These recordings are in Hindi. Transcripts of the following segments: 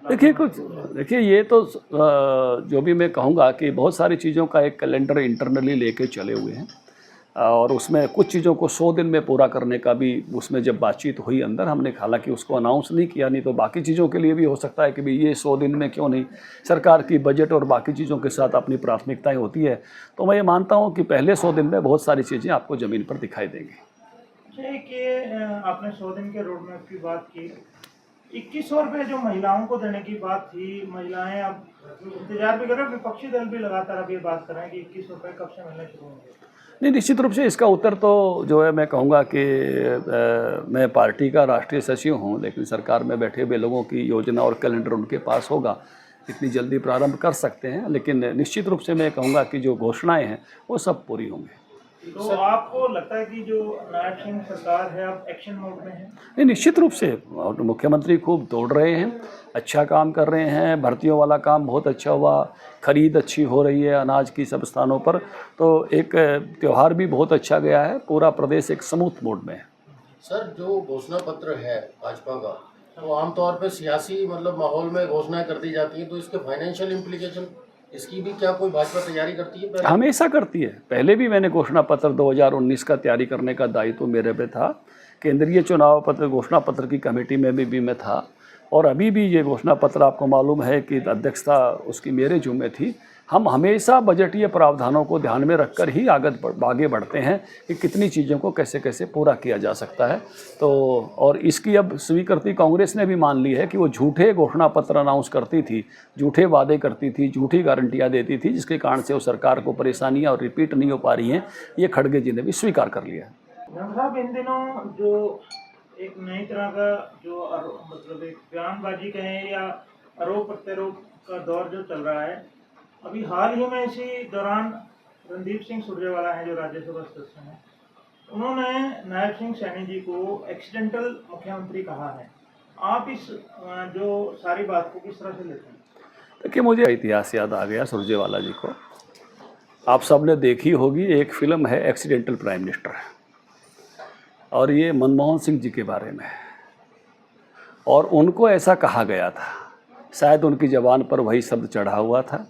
देखिए ये तो जो भी मैं कहूँगा कि बहुत सारी चीज़ों का एक कैलेंडर इंटरनली लेके चले हुए हैं और उसमें कुछ चीज़ों को 100 दिन में पूरा करने का भी उसमें जब बातचीत हुई अंदर हमने हालांकि उसको अनाउंस नहीं किया, नहीं तो बाकी चीज़ों के लिए भी हो सकता है कि भाई ये 100 दिन में क्यों नहीं, सरकार की बजट और बाकी चीज़ों के साथ अपनी प्राथमिकताएं होती है। तो मैं ये मानता हूँ कि पहले 100 दिन में बहुत सारी चीज़ें आपको ज़मीन पर दिखाई देंगी। आपने 100 दिन के रोड मैप की बात की, 2100 रुपये जो महिलाओं को देने की बात थी, महिलाएं अब इंतजार भी कर रहे हैं, विपक्षी दल भी लगातार अब ये बात कर रहे हैं कि 2100 रुपये कब से मिलने शुरू होंगे। नहीं, निश्चित रूप से इसका उत्तर तो जो है मैं कहूँगा कि मैं पार्टी का राष्ट्रीय सचिव हूँ, लेकिन सरकार में बैठे हुए लोगों की योजना और कैलेंडर उनके पास होगा, इतनी जल्दी प्रारंभ कर सकते हैं, लेकिन निश्चित रूप से मैं कहूँगा कि जो घोषणाएं हैं वो सब पूरी होंगी। तो आपको लगता है कि जो नायब सिंह सरकार है अब एक्शन मोड में है? नहीं, निश्चित रूप से और मुख्यमंत्री खूब दौड़ रहे हैं, अच्छा काम कर रहे हैं, भर्तियों वाला काम बहुत अच्छा हुआ, खरीद अच्छी हो रही है अनाज की सब स्थानों पर, तो एक त्यौहार भी बहुत अच्छा गया है, पूरा प्रदेश एक स्मूथ मोड में है। सर, जो घोषणा पत्र है भाजपा का, तो आमतौर पे सियासी माहौल में घोषणाएं कर दी जाती हैं, तो इसके फाइनेंशियल इम्प्लीकेशन, इसकी भी क्या कोई भाजपा तैयारी करती है? हमेशा करती है। पहले भी मैंने घोषणा पत्र 2019 का तैयारी करने का दायित्व मेरे पे था, केंद्रीय चुनाव पत्र घोषणा पत्र की कमेटी में भी मैं था, और अभी भी ये घोषणा पत्र आपको मालूम है कि अध्यक्षता उसकी मेरे जुम्मे थी। हम हमेशा बजटीय प्रावधानों को ध्यान में रखकर ही आगे बढ़ते हैं कि कितनी चीज़ों को कैसे कैसे पूरा किया जा सकता है। तो और इसकी अब स्वीकृति कांग्रेस ने भी मान ली है कि वो झूठे घोषणा पत्र अनाउंस करती थी, झूठे वादे करती थी, झूठी गारंटियाँ देती थी, जिसके कारण से वो सरकार को परेशानियाँ और रिपीट नहीं हो पा रही हैं। ये खड़गे जी ने भी स्वीकार कर लिया है। साहब, इन दिनों जो एक नई तरह का जो एक बयानबाजी कहें या आरोप प्रत्यारोप का दौर जो चल रहा है, अभी हाल ही में इसी दौरान रणदीप सिंह सुरजेवाला हैं जो राज्यसभा सदस्य हैं, उन्होंने नायब सिंह सैनी जी को एक्सीडेंटल मुख्यमंत्री कहा है। आप इस जो सारी बात को किस तरह से लेते हैं? देखिए, मुझे इतिहास याद आ गया सुरजेवाला जी को। आप सब ने देखी होगी, एक फिल्म है एक्सीडेंटल प्राइम मिनिस्टर, और ये मनमोहन सिंह जी के बारे में है, और उनको ऐसा कहा गया था, शायद उनकी ज़बान पर वही शब्द चढ़ा हुआ था,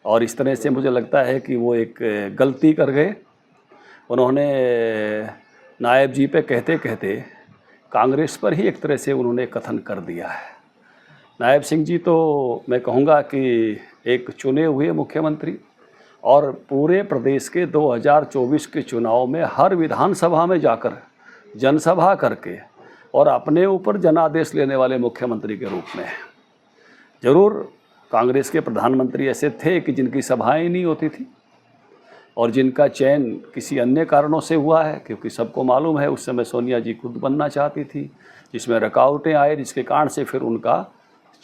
और इस तरह से मुझे लगता है कि वो एक गलती कर गए। उन्होंने नायब जी पे कहते कहते कांग्रेस पर ही एक तरह से उन्होंने कथन कर दिया है। नायब सिंह जी तो मैं कहूँगा कि एक चुने हुए मुख्यमंत्री, और पूरे प्रदेश के 2024 के चुनाव में हर विधानसभा में जाकर जनसभा करके और अपने ऊपर जनादेश लेने वाले मुख्यमंत्री के रूप में। ज़रूर कांग्रेस के प्रधानमंत्री ऐसे थे कि जिनकी सभाएं नहीं होती थी और जिनका चयन किसी अन्य कारणों से हुआ है, क्योंकि सबको मालूम है उस समय सोनिया जी खुद बनना चाहती थी, जिसमें रुकावटें आए, जिसके कारण से फिर उनका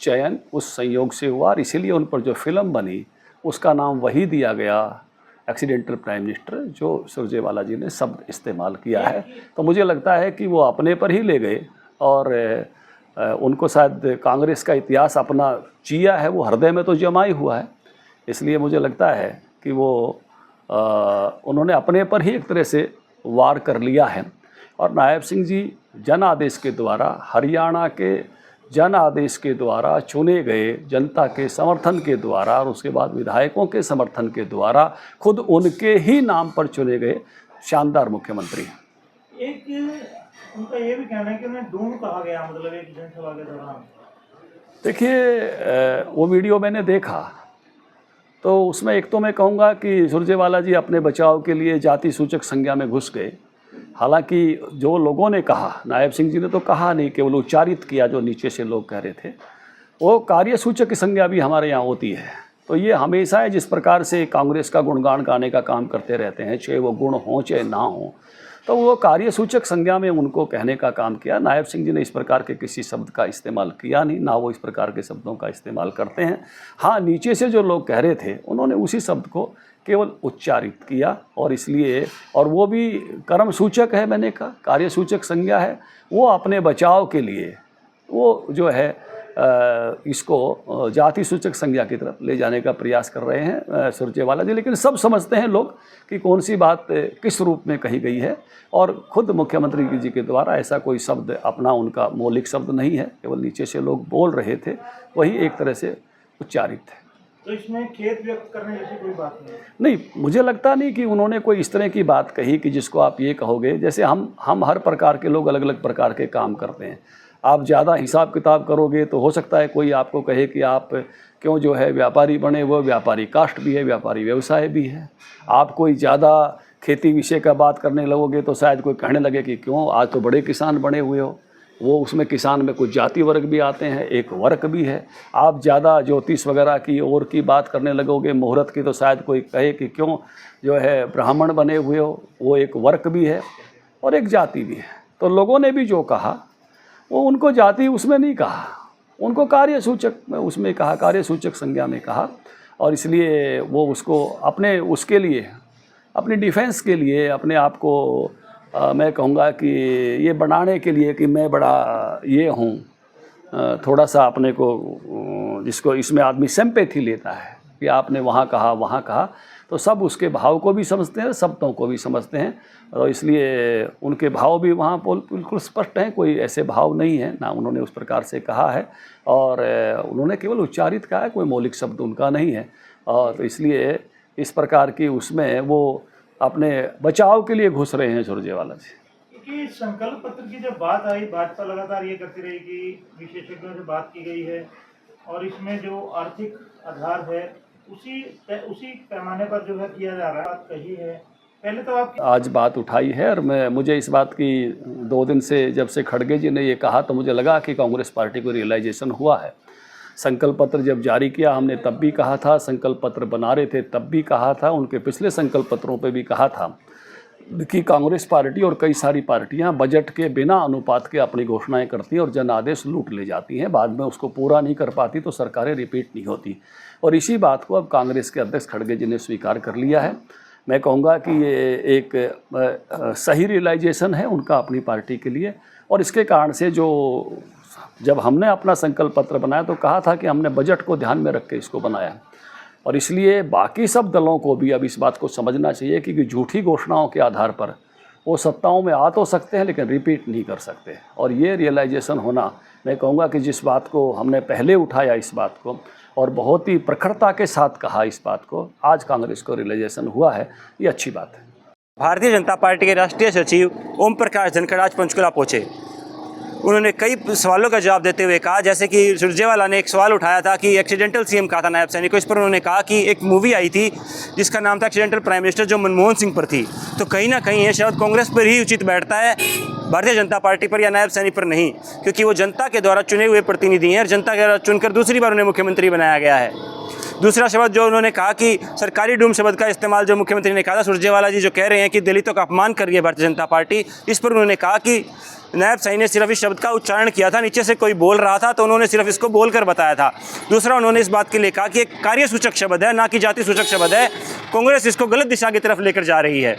चयन उस संयोग से हुआ, और इसीलिए उन पर जो फिल्म बनी उसका नाम वही दिया गया, एक्सीडेंटल प्राइम मिनिस्टर, जो सुरजेवाला जी ने शब्द इस्तेमाल किया है। तो मुझे लगता है कि वो अपने पर ही ले गए, और उनको शायद कांग्रेस का इतिहास अपना जिया है, वो हृदय में तो जमा ही हुआ है, इसलिए मुझे लगता है कि वो उन्होंने अपने पर ही एक तरह से वार कर लिया है। और नायब सिंह जी जन आदेश के द्वारा, हरियाणा के जन आदेश के द्वारा चुने गए, जनता के समर्थन के द्वारा और उसके बाद विधायकों के समर्थन के द्वारा खुद उनके ही नाम पर चुने गए शानदार मुख्यमंत्री। एक उनका ये भी कहना है कि उन्हें डूम कहा गया, एक जनसभा के दौरान। देखिए, वो वीडियो मैंने देखा, तो उसमें एक तो मैं कहूँगा कि सुरजेवाला जी अपने बचाव के लिए जाति सूचक संज्ञा में घुस गए। हालांकि जो लोगों ने कहा, नायब सिंह जी ने तो कहा नहीं, केवल उच्चारित किया जो नीचे से लोग कह रहे थे, वो कार्यसूचक की संज्ञा भी हमारे यहाँ होती है। तो ये हमेशा है, जिस प्रकार से कांग्रेस का गुणगान गाने का काम करते रहते हैं, चाहे वो गुण हो चाहे ना हो, तो वो कार्यसूचक संज्ञा में उनको कहने का काम किया। नायब सिंह जी ने इस प्रकार के किसी शब्द का इस्तेमाल किया नहीं, ना वो इस प्रकार के शब्दों का इस्तेमाल करते हैं। हाँ, नीचे से जो लोग कह रहे थे उन्होंने उसी शब्द को केवल उच्चारित किया, और इसलिए, और वो भी कर्म सूचक है, मैंने कहा कार्यसूचक संज्ञा है, वो अपने बचाव के लिए वो जो है इसको जाति सूचक संज्ञा की तरफ ले जाने का प्रयास कर रहे हैं सुरजेवाला जी। लेकिन सब समझते हैं लोग कि कौन सी बात किस रूप में कही गई है, और खुद मुख्यमंत्री जी के द्वारा ऐसा कोई शब्द अपना उनका मौलिक शब्द नहीं है, केवल नीचे से लोग बोल रहे थे, वही एक तरह से उच्चारित थे। तो इसमें खेद व्यक्त करने जैसी कोई बात नहीं? मुझे लगता नहीं कि उन्होंने कोई इस तरह की बात कही कि जिसको आप ये कहोगे, जैसे हम हर प्रकार के लोग अलग अलग प्रकार के काम करते हैं। आप ज़्यादा हिसाब किताब करोगे तो हो सकता है कोई आपको कहे कि आप क्यों जो है व्यापारी बने, वो व्यापारी कास्ट भी है, व्यापारी व्यवसाय भी है। आप कोई ज़्यादा खेती विषय का बात करने लगोगे तो शायद कोई कहने लगे कि क्यों आज तो बड़े किसान बने हुए हो। वो उसमें किसान में कुछ जाति वर्ग भी आते हैं, एक वर्ग भी है। आप ज़्यादा ज्योतिष वगैरह की और की बात करने लगोगे, मुहूर्त की, तो शायद कोई कहे कि क्यों जो है ब्राह्मण बने हुए हो, वो एक वर्ग भी है और एक जाति भी है। तो लोगों ने भी जो कहा वो उनको जाति उसमें नहीं कहा, उनको कार्य सूचक में उसमें कहा, कार्य सूचक संज्ञा में कहा। और इसलिए वो उसको अपने उसके लिए, अपनी डिफेंस के लिए, अपने आप को मैं कहूँगा कि ये बनाने के लिए कि मैं बड़ा ये हूँ, थोड़ा सा अपने को, जिसको इसमें आदमी सिंपैथी लेता है कि आपने वहाँ कहा, तो सब उसके भाव को भी समझते हैं, शब्दों को भी समझते हैं, और इसलिए उनके भाव भी वहाँ बिल्कुल स्पष्ट हैं, कोई ऐसे भाव नहीं है ना, उन्होंने उस प्रकार से कहा है और उन्होंने केवल उच्चारित कहा है, कोई मौलिक शब्द उनका नहीं है। और तो इसलिए इस प्रकार की उसमें वो अपने बचाव के लिए घुस रहे हैं सुरजेवाला जी। क्योंकि संकल्प पत्र की जब बात आई, भाजपा लगातार ये करती रही कि विशेषज्ञों से बात की गई है और इसमें जो आर्थिक आधार है उसी पैमाने पर जो है किया जा रहा है, बात कही है। पहले तो आप आज बात उठाई है और मुझे इस बात की 2 दिन से, जब से खड़गे जी ने ये कहा तो मुझे लगा कि कांग्रेस पार्टी को रियलाइजेशन हुआ है। संकल्प पत्र जब जारी किया हमने तब भी कहा था, संकल्प पत्र बना रहे थे तब भी कहा था, उनके पिछले संकल्प पत्रों पे भी कहा था कि कांग्रेस पार्टी और कई सारी पार्टियां बजट के बिना अनुपात के अपनी घोषणाएं करती हैं और जन आदेश लूट ले जाती हैं, बाद में उसको पूरा नहीं कर पाती तो सरकारें रिपीट नहीं होती। और इसी बात को अब कांग्रेस के अध्यक्ष खड़गे जी ने स्वीकार कर लिया है। मैं कहूँगा कि ये एक सही रियलाइजेशन है उनका अपनी पार्टी के लिए, और इसके कारण से जो जब हमने अपना संकल्प पत्र बनाया तो कहा था कि हमने बजट को ध्यान में रख के इसको बनाया, और इसलिए बाकी सब दलों को भी अब इस बात को समझना चाहिए कि झूठी घोषणाओं के आधार पर वो सत्ताओं में आ तो सकते हैं लेकिन रिपीट नहीं कर सकते। और ये रियलाइजेशन होना, मैं कहूँगा कि जिस बात को हमने पहले उठाया इस बात को और बहुत ही प्रखरता के साथ कहा इस बात को, आज कांग्रेस को रियलाइजेशन हुआ है, ये अच्छी बात है। भारतीय जनता पार्टी के राष्ट्रीय सचिव ओम प्रकाश धनखड़ आज पंचकुला पहुँचे। उन्होंने कई सवालों का जवाब देते हुए कहा, जैसे कि सुरजेवाला ने एक सवाल उठाया था कि एक्सीडेंटल सीएम कहा था नायब सैनी को। इस पर उन्होंने कहा कि एक मूवी आई थी जिसका नाम था एक्सीडेंटल प्राइम मिनिस्टर, जो मनमोहन सिंह पर थी। तो कहीं ना कहीं ये शब्द कांग्रेस पर ही उचित बैठता है, भारतीय जनता पार्टी पर या नायब सैनी पर नहीं, क्योंकि वो जनता के द्वारा चुने हुए प्रतिनिधि हैं और जनता के द्वारा चुनकर दूसरी बार उन्हें मुख्यमंत्री बनाया गया है। दूसरा शब्द जो उन्होंने कहा कि सरकारी डूम शब्द का इस्तेमाल जो मुख्यमंत्री ने कहा था, सुरजेवाला जी जो कह रहे हैं कि दलितों का अपमान कर रही है भारतीय जनता पार्टी, इस पर उन्होंने कहा कि नायब सैनी ने सिर्फ इस शब्द का उच्चारण किया था, नीचे से कोई बोल रहा था तो उन्होंने सिर्फ इसको बोलकर बताया था। दूसरा, उन्होंने इस बात के लिए कहा कि एक कार्य सूचक शब्द है, ना कि जाति सूचक शब्द है, कांग्रेस इसको गलत दिशा की तरफ लेकर जा रही है।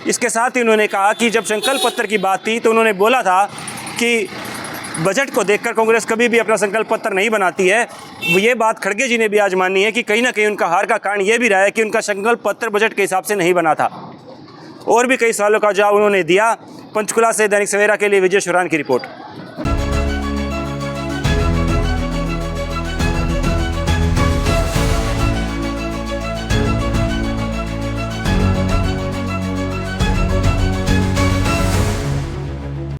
इसके साथ ही उन्होंने कहा कि जब संकल्प पत्र की बात थी तो उन्होंने बोला था कि बजट को देखकर कांग्रेस कभी भी अपना संकल्प पत्र नहीं बनाती है। ये बात खड़गे जी ने भी आज मानी है कि कहीं ना कहीं उनका हार का कारण ये भी रहा है कि उनका संकल्प पत्र बजट के हिसाब से नहीं बना था। और भी कई सवालों का जवाब उन्होंने दिया। पंचकुला से दैनिक सवेरा के लिए विजय शुरान की रिपोर्ट।